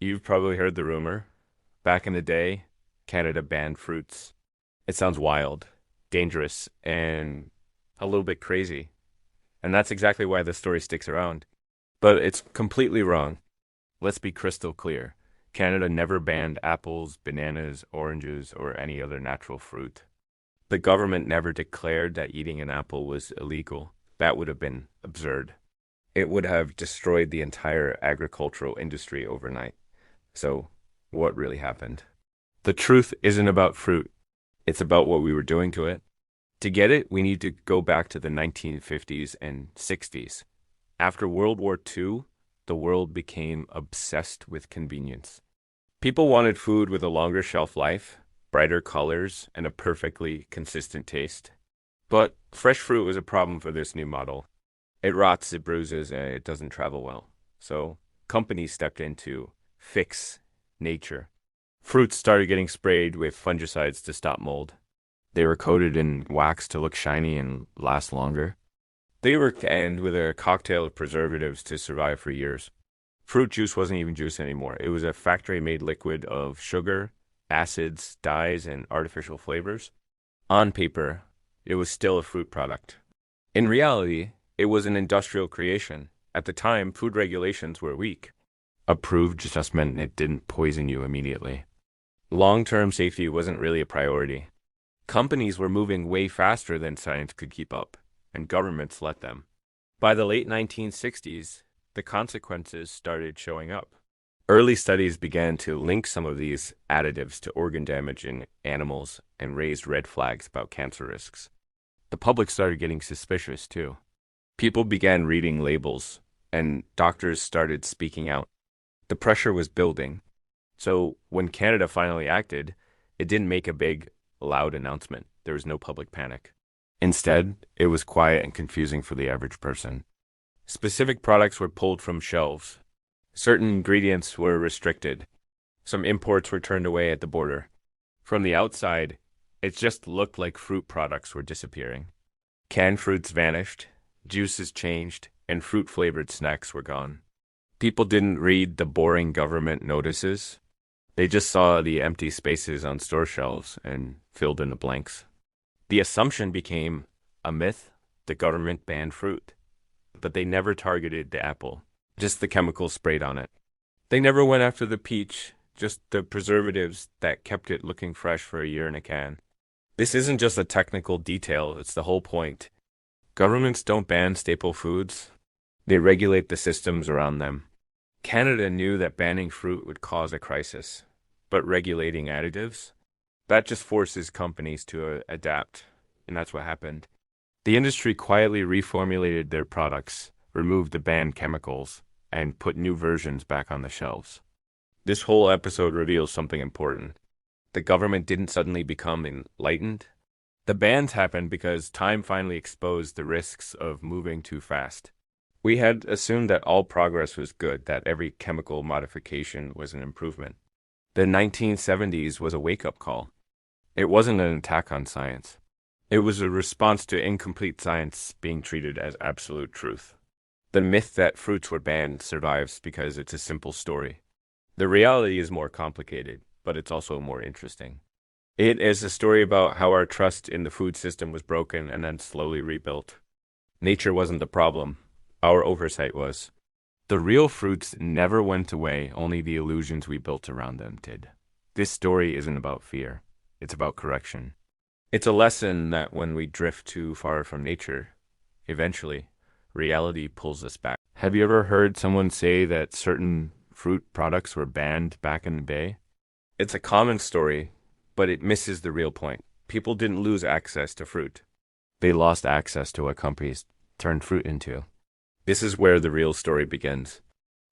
You've probably heard the rumor. Back in the day, Canada banned fruits. It sounds wild, dangerous, and a little bit crazy. And that's exactly why the story sticks around. But it's completely wrong. Let's be crystal clear. Canada never banned apples, bananas, oranges, or any other natural fruit. The government never declared that eating an apple was illegal. That would have been absurd. It would have destroyed the entire agricultural industry overnight. So, what really happened? The truth isn't about fruit, it's about what we were doing to it. To get it, we need to go back to the 1950s and 60s. After World War II, the world became obsessed with convenience. People wanted food with a longer shelf life, brighter colors, and a perfectly consistent taste. But fresh fruit was a problem for this new model. It rots, it bruises, and it doesn't travel well. So companies stepped in to fix nature. Fruits started getting sprayed with fungicides to stop mold. They were coated in wax to look shiny and last longer. They were canned with a cocktail of preservatives to survive for years. Fruit juice wasn't even juice anymore. It was a factory-made liquid of sugar, acids, dyes, and artificial flavors. On paper, it was still a fruit product. In reality, it was an industrial creation. At the time, food regulations were weak. Approved just meant it didn't poison you immediately. Long-term safety wasn't really a priority. Companies were moving way faster than science could keep up, and governments let them. By the late 1960s, the consequences started showing up. Early studies began to link some of these additives to organ damage in animals and raised red flags about cancer risks. The public started getting suspicious too. People began reading labels, and doctors started speaking out. The pressure was building. So when Canada finally acted, it didn't make a big, loud announcement. There was no public panic. Instead, it was quiet and confusing for the average person. Specific products were pulled from shelves. Certain ingredients were restricted. Some imports were turned away at the border. From the outside, it just looked like fruit products were disappearing. Canned fruits vanished, juices changed, and fruit-flavored snacks were gone. People didn't read the boring government notices. They just saw the empty spaces on store shelves and filled in the blanks. The assumption became a myth: the government banned fruit. But they never targeted the apple, just the chemicals sprayed on it. They never went after the peach, just the preservatives that kept it looking fresh for a year in a can. This isn't just a technical detail, it's the whole point. Governments don't ban staple foods, they regulate the systems around them. Canada knew that banning fruit would cause a crisis, but regulating additives? That just forces companies to adapt, and that's what happened. The industry quietly reformulated their products, removed the banned chemicals, and put new versions back on the shelves. This whole episode reveals something important. The government didn't suddenly become enlightened. The bans happened because time finally exposed the risks of moving too fast. We had assumed that all progress was good, that every chemical modification was an improvement. The 1970s was a wake-up call. It wasn't an attack on science. It was a response to incomplete science being treated as absolute truth. The myth that fruits were banned survives because it's a simple story. The reality is more complicated, but it's also more interesting. It is a story about how our trust in the food system was broken and then slowly rebuilt. Nature wasn't the problem. Our oversight was. The real fruits never went away, only the illusions we built around them did. This story isn't about fear. It's about correction. It's a lesson that when we drift too far from nature, eventually, reality pulls us back. Have you ever heard someone say that certain fruit products were banned back in the day? It's a common story, but it misses the real point. People didn't lose access to fruit. They lost access to what companies turned fruit into. This is where the real story begins.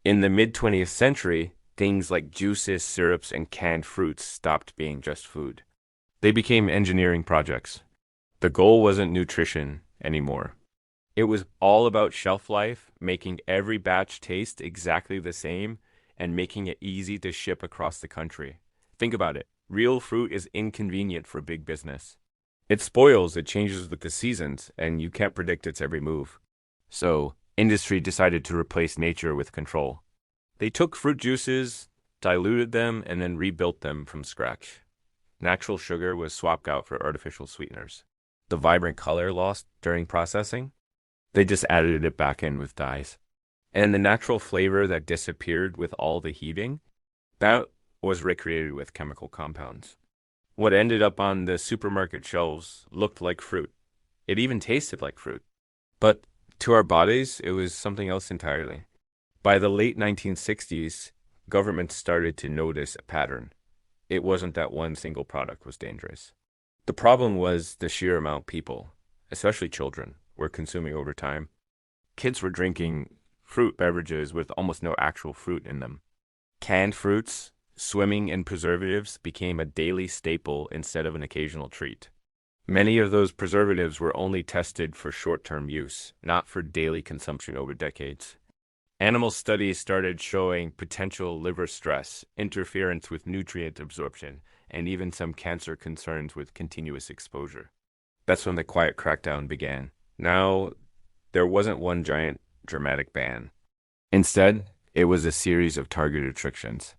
In the mid-20th century, things like juices, syrups, and canned fruits stopped being just food. They became engineering projects. The goal wasn't nutrition anymore. It was all about shelf life, making every batch taste exactly the same, and making it easy to ship across the country. Think about it. Real fruit is inconvenient for big business. It spoils, it changes with the seasons, and you can't predict its every move. So, industry decided to replace nature with control. They took fruit juices, diluted them, and then rebuilt them from scratch. Natural sugar was swapped out for artificial sweeteners. The vibrant color lost during processing, they just added it back in with dyes. And the natural flavor that disappeared with all the heating, that was recreated with chemical compounds. What ended up on the supermarket shelves looked like fruit. It even tasted like fruit. But to our bodies, it was something else entirely. By the late 1960s, governments started to notice a pattern. It wasn't that one single product was dangerous. The problem was the sheer amount people, especially children, were consuming over time. Kids were drinking fruit beverages with almost no actual fruit in them. Canned fruits, swimming in preservatives became a daily staple instead of an occasional treat. Many of those preservatives were only tested for short-term use, not for daily consumption over decades. Animal studies started showing potential liver stress, interference with nutrient absorption, and even some cancer concerns with continuous exposure. That's when the quiet crackdown began. Now, there wasn't one giant dramatic ban. Instead, it was a series of targeted restrictions.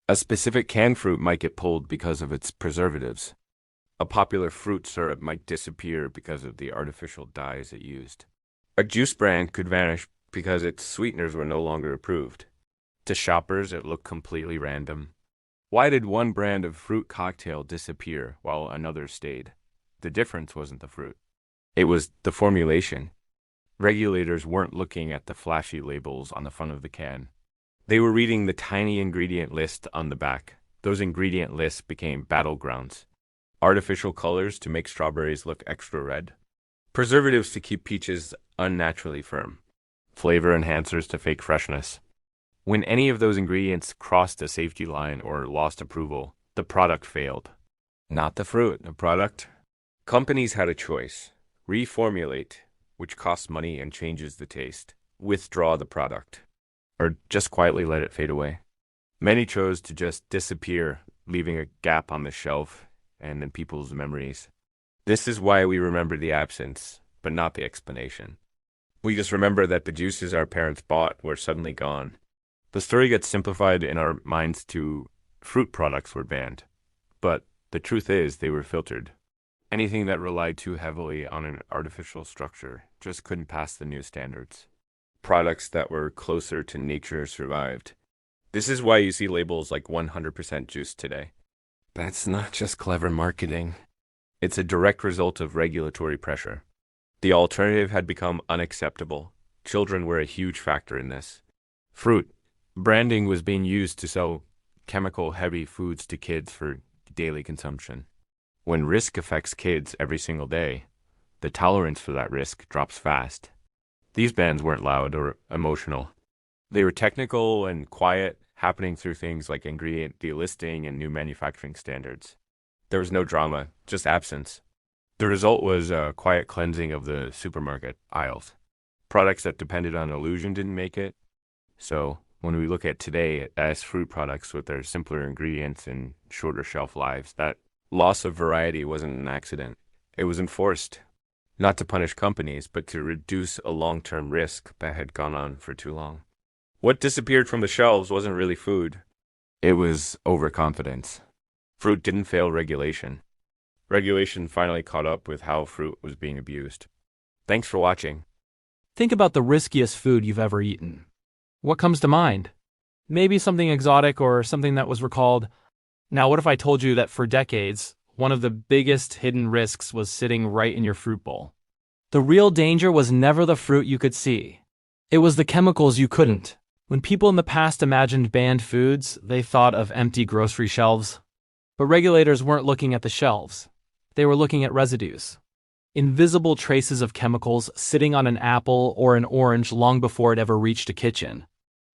A specific canned fruit might get pulled because of its preservatives. A popular fruit syrup might disappear because of the artificial dyes it used. A juice brand could vanish because its sweeteners were no longer approved. To shoppers, it looked completely random. Why did one brand of fruit cocktail disappear while another stayed? The difference wasn't the fruit. It was the formulation. Regulators weren't looking at the flashy labels on the front of the can. They were reading the tiny ingredient list on the back. Those ingredient lists became battlegrounds. Artificial colors to make strawberries look extra red. Preservatives to keep peaches unnaturally firm. Flavor enhancers to fake freshness. When any of those ingredients crossed a safety line or lost approval, the product failed. Not the fruit, the product. Companies had a choice. Reformulate, which costs money and changes the taste. Withdraw the product. Or just quietly let it fade away. Many chose to just disappear, leaving a gap on the shelf and in people's memories. This is why we remember the absence, but not the explanation. We just remember that the juices our parents bought were suddenly gone. The story gets simplified in our minds to fruit products were banned, but the truth is they were filtered. Anything that relied too heavily on an artificial structure just couldn't pass the new standards. Products that were closer to nature survived. This is why you see labels like 100% juice today. That's not just clever marketing. It's a direct result of regulatory pressure. The alternative had become unacceptable. Children were a huge factor in this. Fruit. Branding was being used to sell chemical-heavy foods to kids for daily consumption. When risk affects kids every single day, the tolerance for that risk drops fast. These bans weren't loud or emotional. They were technical and quiet, happening through things like ingredient delisting and new manufacturing standards. There was no drama, just absence. The result was a quiet cleansing of the supermarket aisles. Products that depended on illusion didn't make it. So when we look at today as fruit products with their simpler ingredients and shorter shelf lives, that loss of variety wasn't an accident. It was enforced, not to punish companies, but to reduce a long-term risk that had gone on for too long. What disappeared from the shelves wasn't really food. It was overconfidence. Fruit didn't fail regulation. Regulation finally caught up with how fruit was being abused. Thanks for watching. Think about the riskiest food you've ever eaten. What comes to mind? Maybe something exotic or something that was recalled. Now, what if I told you that for decades, one of the biggest hidden risks was sitting right in your fruit bowl? The real danger was never the fruit you could see. It was the chemicals you couldn't. When people in the past imagined banned foods, they thought of empty grocery shelves. But regulators weren't looking at the shelves. They were looking at residues. Invisible traces of chemicals sitting on an apple or an orange long before it ever reached a kitchen.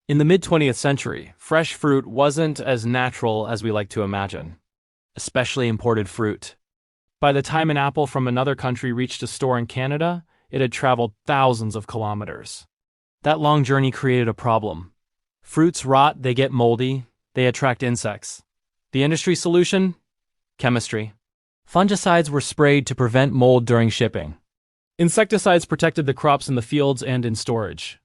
In the mid-20th century, fresh fruit wasn't as natural as we like to imagine, especially imported fruit. By the time an apple from another country reached a store in Canada, it had traveled thousands of kilometers. That long journey created a problem. Fruits rot, they get moldy, they attract insects. The industry solution? Chemistry. Fungicides were sprayed to prevent mold during shipping. Insecticides protected the crops in the fields and in storage.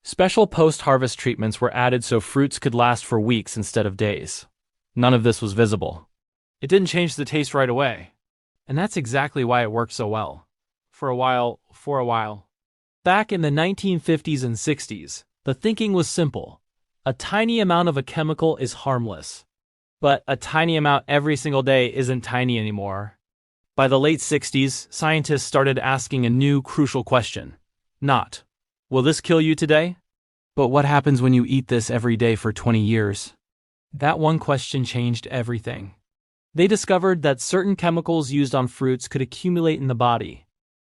Special post-harvest treatments were added so fruits could last for weeks instead of days. None of this was visible. It didn't change the taste right away. And that's exactly why it worked so well. For a while. Back in the 1950s and 60s, the thinking was simple. A tiny amount of a chemical is harmless. But a tiny amount every single day isn't tiny anymore. By the late 60s, scientists started asking a new crucial question. Not, will this kill you today? But what happens when you eat this every day for 20 years? That one question changed everything. They discovered that certain chemicals used on fruits could accumulate in the body.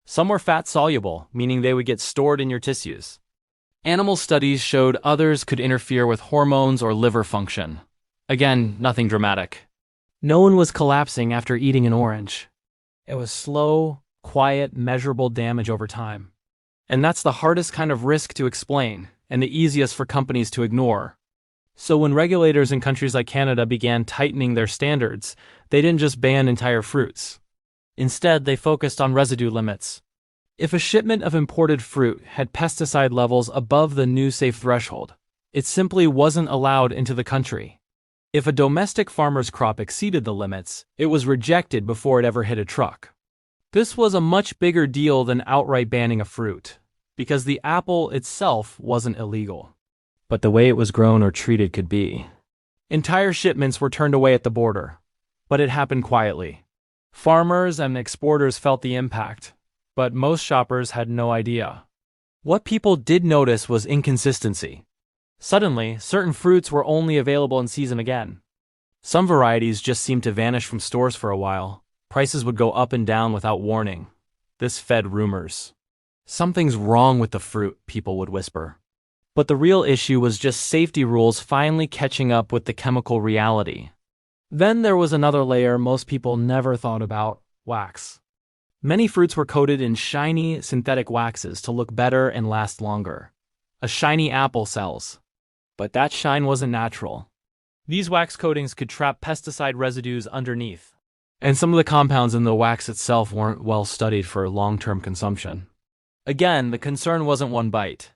Some were fat-soluble, meaning they would get stored in your tissues. Animal studies showed others could interfere with hormones or liver function. Again, nothing dramatic. No one was collapsing after eating an orange. It was slow, quiet, measurable damage over time. And that's the hardest kind of risk to explain, and the easiest for companies to ignore. So when regulators in countries like Canada began tightening their standards, they didn't just ban entire fruits. Instead, they focused on residue limits. If a shipment of imported fruit had pesticide levels above the new safe threshold, it simply wasn't allowed into the country. If a domestic farmer's crop exceeded the limits, it was rejected before it ever hit a truck. This was a much bigger deal than outright banning a fruit, because the apple itself wasn't illegal. But the way it was grown or treated could be. Entire shipments were turned away at the border, but it happened quietly. Farmers and exporters felt the impact, but most shoppers had no idea. What people did notice was inconsistency. Suddenly, certain fruits were only available in season again. Some varieties just seemed to vanish from stores for a while. Prices would go up and down without warning. This fed rumors. Something's wrong with the fruit, people would whisper. But the real issue was just safety rules finally catching up with the chemical reality. Then there was another layer most people never thought about: wax. Many fruits were coated in shiny, synthetic waxes to look better and last longer. A shiny apple sells. But that shine wasn't natural. These wax coatings could trap pesticide residues underneath. And some of the compounds in the wax itself weren't well studied for long-term consumption. Again, the concern wasn't one bite.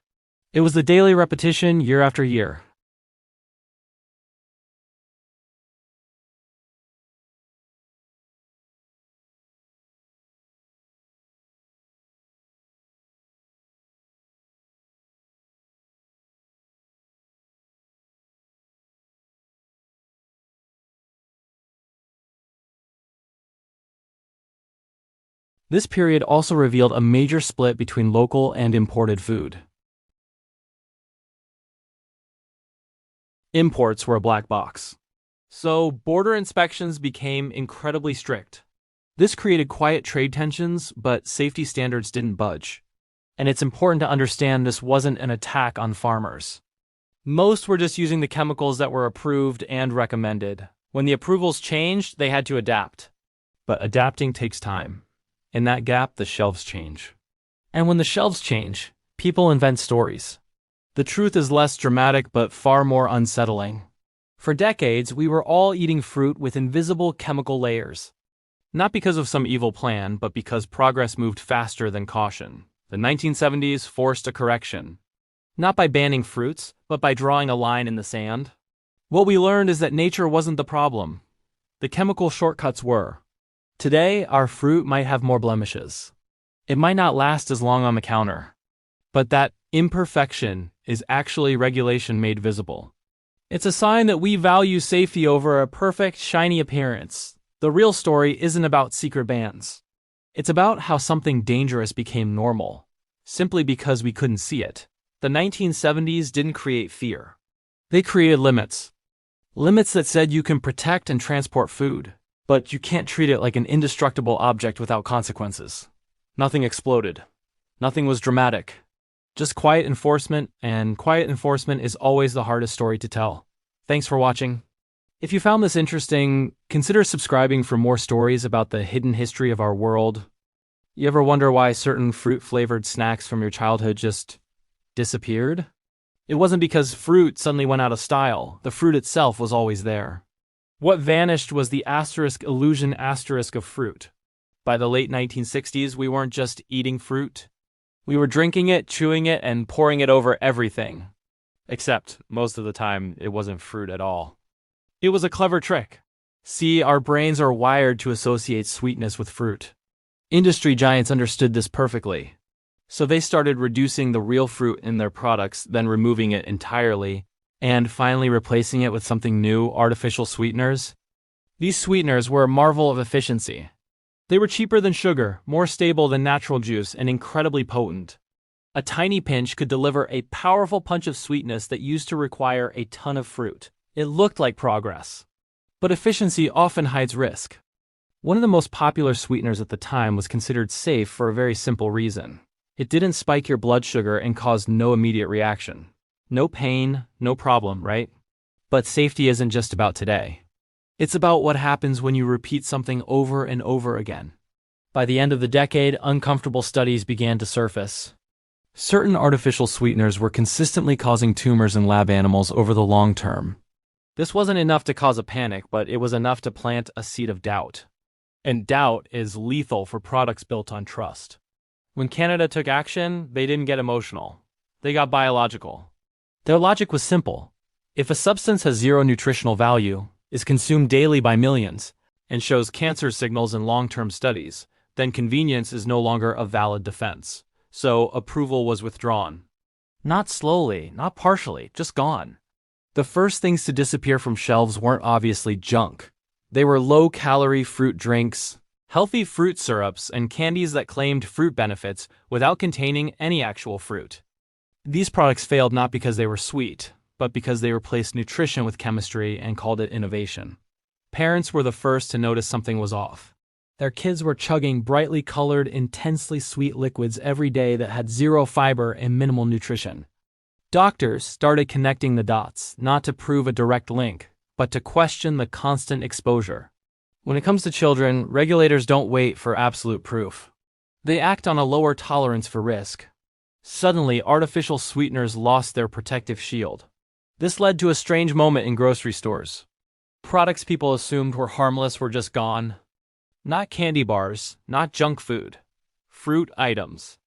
It was the daily repetition year after year. This period also revealed a major split between local and imported food. Imports were a black box. So border inspections became incredibly strict. This created quiet trade tensions, but safety standards didn't budge. And it's important to understand this wasn't an attack on farmers. Most were just using the chemicals that were approved and recommended. When the approvals changed, they had to adapt. But adapting takes time. In that gap, the shelves change. And when the shelves change, people invent stories. The truth is less dramatic but far more unsettling. For decades, we were all eating fruit with invisible chemical layers. Not because of some evil plan, but because progress moved faster than caution. The 1970s forced a correction. Not by banning fruits, but by drawing a line in the sand. What we learned is that nature wasn't the problem. The chemical shortcuts were. Today, our fruit might have more blemishes. It might not last as long on the counter. But that imperfection is actually regulation made visible. It's a sign that we value safety over a perfect, shiny appearance. The real story isn't about secret bans. It's about how something dangerous became normal, simply because we couldn't see it. The 1970s didn't create fear. They created limits. Limits that said you can protect and transport food, but you can't treat it like an indestructible object without consequences. Nothing exploded. Nothing was dramatic. Just quiet enforcement, and quiet enforcement is always the hardest story to tell. Thanks for watching. If you found this interesting, consider subscribing for more stories about the hidden history of our world. You ever wonder why certain fruit-flavored snacks from your childhood just disappeared? It wasn't because fruit suddenly went out of style. The fruit itself was always there. What vanished was the illusion of fruit. By the late 1960s, we weren't just eating fruit. We were drinking it, chewing it, and pouring it over everything. Except, most of the time, it wasn't fruit at all. It was a clever trick. See, our brains are wired to associate sweetness with fruit. Industry giants understood this perfectly. So they started reducing the real fruit in their products, then removing it entirely, and finally replacing it with something new, artificial sweeteners. These sweeteners were a marvel of efficiency. They were cheaper than sugar, more stable than natural juice, and incredibly potent. A tiny pinch could deliver a powerful punch of sweetness that used to require a ton of fruit. It looked like progress. But efficiency often hides risk. One of the most popular sweeteners at the time was considered safe for a very simple reason. It didn't spike your blood sugar and caused no immediate reaction. No pain, no problem, right? But safety isn't just about today. It's about what happens when you repeat something over and over again. By the end of the decade, uncomfortable studies began to surface. Certain artificial sweeteners were consistently causing tumors in lab animals over the long term. This wasn't enough to cause a panic, but it was enough to plant a seed of doubt. And doubt is lethal for products built on trust. When Canada took action, they didn't get emotional. They got biological. Their logic was simple. If a substance has zero nutritional value, is consumed daily by millions, and shows cancer signals in long-term studies, then convenience is no longer a valid defense. So approval was withdrawn. Not slowly, not partially, just gone. The first things to disappear from shelves weren't obviously junk. They were low-calorie fruit drinks, healthy fruit syrups, and candies that claimed fruit benefits without containing any actual fruit. These products failed not because they were sweet, but because they replaced nutrition with chemistry and called it innovation. Parents were the first to notice something was off. Their kids were chugging brightly colored, intensely sweet liquids every day that had zero fiber and minimal nutrition. Doctors started connecting the dots, not to prove a direct link, but to question the constant exposure. When it comes to children, regulators don't wait for absolute proof. They act on a lower tolerance for risk. Suddenly, artificial sweeteners lost their protective shield. This led to a strange moment in grocery stores. Products people assumed were harmless were just gone. Not candy bars, not junk food. Fruit items.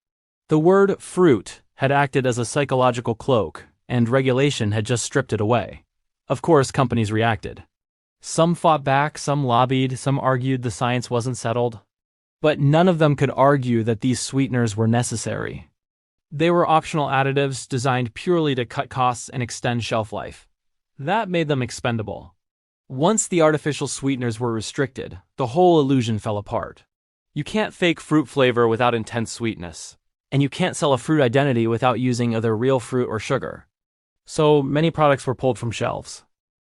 The word fruit had acted as a psychological cloak, and regulation had just stripped it away. Of course, companies reacted. Some fought back, some lobbied, some argued the science wasn't settled. But none of them could argue that these sweeteners were necessary. They were optional additives designed purely to cut costs and extend shelf life. That made them expendable. Once the artificial sweeteners were restricted, the whole illusion fell apart. You can't fake fruit flavor without intense sweetness, and you can't sell a fruit identity without using either real fruit or sugar. So many products were pulled from shelves.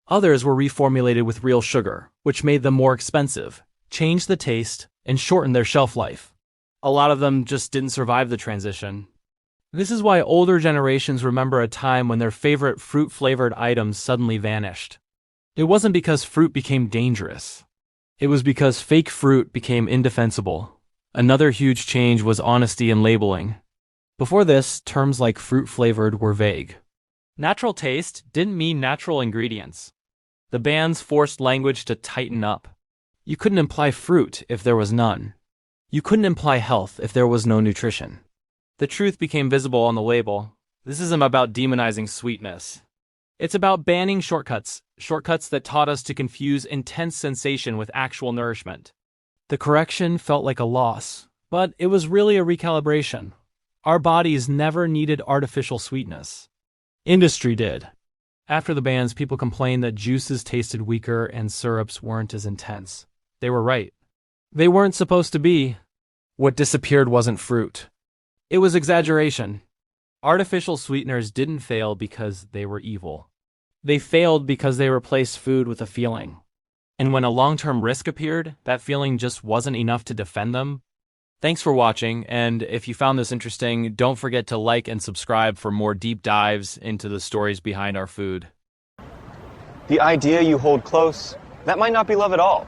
Others were reformulated with real sugar, which made them more expensive, changed the taste, and shortened their shelf life. A lot of them just didn't survive the transition. This is why older generations remember a time when their favorite fruit-flavored items suddenly vanished. It wasn't because fruit became dangerous. It was because fake fruit became indefensible. Another huge change was honesty in labeling. Before this, terms like fruit-flavored were vague. Natural taste didn't mean natural ingredients. The bans forced language to tighten up. You couldn't imply fruit if there was none. You couldn't imply health if there was no nutrition. The truth became visible on the label. This isn't about demonizing sweetness. It's about banning shortcuts that taught us to confuse intense sensation with actual nourishment. The correction felt like a loss, but it was really a recalibration. Our bodies never needed artificial sweetness. Industry did. After the bans, people complained that juices tasted weaker and syrups weren't as intense. They were right. They weren't supposed to be. What disappeared wasn't fruit. It was exaggeration. Artificial sweeteners didn't fail because they were evil. They failed because they replaced food with a feeling. And when a long-term risk appeared, that feeling just wasn't enough to defend them. Thanks for watching, and if you found this interesting, don't forget to like and subscribe for more deep dives into the stories behind our food. The idea you hold close, that might not be love at all.